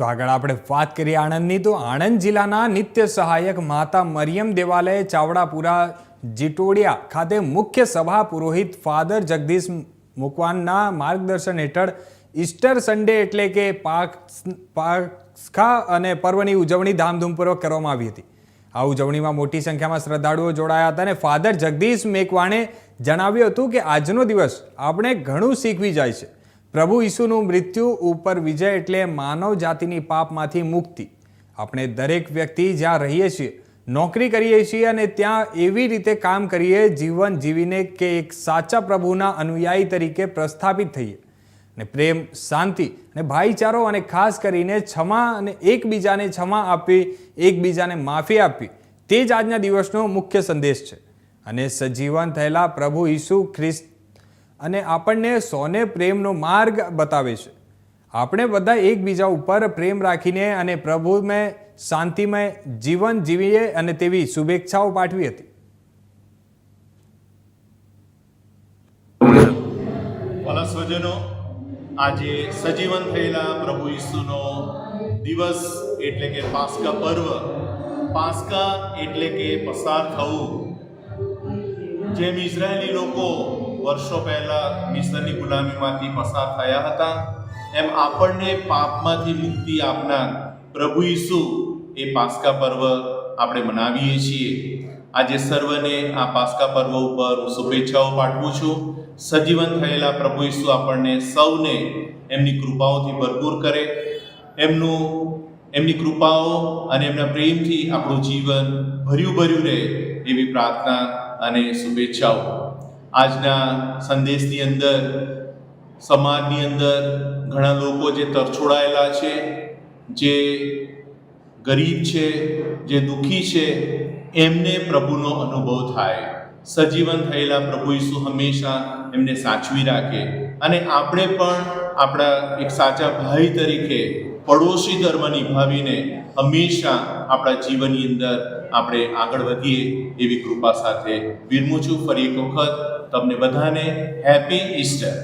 તો આગળ આપણે વાત કરીએ આણંદની, તો આણંદ જિલ્લાના નિત્ય સહાયક માતા મરિયમ દેવાલય ચાવડાપુરા જીટોડિયા ખાતે મુખ્ય સભા પુરોહિત ફાધર જગદીશ મુકવાનના માર્ગદર્શન હેઠળ ઈસ્ટર સન્ડે એટલે કે પાસ્ખા અને પર્વની ઉજવણી ધામધૂમપૂર્વક કરવામાં આવી હતી. આ ઉજવણીમાં મોટી સંખ્યામાં શ્રદ્ધાળુઓ જોડાયા હતા અને ફાધર જગદીશ મેકવાણે જણાવ્યું હતું કે આજનો દિવસ આપણે ઘણું શીખવી જાય છે. પ્રભુ ઈસુનું મૃત્યુ ઉપર વિજય એટલે માનવ જાતિની પાપમાંથી મુક્તિ. આપણે દરેક વ્યક્તિ જ્યાં રહીએ છીએ, નોકરી કરીએ છીએ અને ત્યાં એવી રીતે કામ કરીએ જીવન જીવીને કે એક સાચા પ્રભુના અનુયાયી તરીકે પ્રસ્થાપિત થઈએ અને પ્રેમ, શાંતિ અને ભાઈચારો અને ખાસ કરીને ક્ષમા અને એકબીજાને ક્ષમા આપવી, એકબીજાને માફી આપવી, તે જ આજના દિવસનો મુખ્ય સંદેશ છે. અને સજીવન થયેલા પ્રભુ ઈસુ ખ્રિસ્ત અને આપણને સૌને પ્રેમનો માર્ગ બતાવે છે. આપણે બધા એકબીજા ઉપર પ્રેમ રાખીને અને પ્રભુમય શાંતિમય જીવન જીવીએ અને તેવી શુભેચ્છાઓ પાઠવી હતી. વાલા સ્વજનો, આજે સજીવન થયેલા પ્રભુ ઈસુનો દિવસ એટલે કે પાસ્કા પર્વ. પાસ્કા એટલે કે પસાર થવું. જેમ ઇઝરાયેલી લોકો વર્ષો પહેલા મિસ્રની ગુલામીમાંથી પસાર થયા હતા, એમ આપણને પાપમાંથી મુક્તિ આપનાર પ્રભુ ઈસુ એ પાસ્કા પર્વ આપણે મનાવીએ છીએ. આજે સર્વને આ પાસ્કા પર્વ ઉપર હું શુભેચ્છાઓ પાઠવું છું. સજીવન થયેલા પ્રભુ ઈસુ આપણને સૌને એમની કૃપાઓથી ભરપૂર કરે, એમની કૃપાઓ અને એમના પ્રેમથી આપણું જીવન ભર્યું રહે એવી પ્રાર્થના અને શુભેચ્છાઓ. આજના સંદેશની અંદર સમાજની અંદર ઘણા લોકો જે તરછોડાયેલા છે, જે ગરીબ છે, જે દુઃખી છે, એમને પ્રભુનો અનુભવ થાય. સજીવન થયેલા પ્રભુ ઈસુ હંમેશા એમને સાચવી રાખે અને આપણે પણ આપણા એક સાચા ભાઈ તરીકે પડોશી ધર્મ નિભાવીને હંમેશા આપણા જીવનની અંદર આપણે આગળ વધીએ એવી કૃપા સાથે વિરમું છું. ફરી એક વખત તમને બધાને હેપી ઈસ્ટર.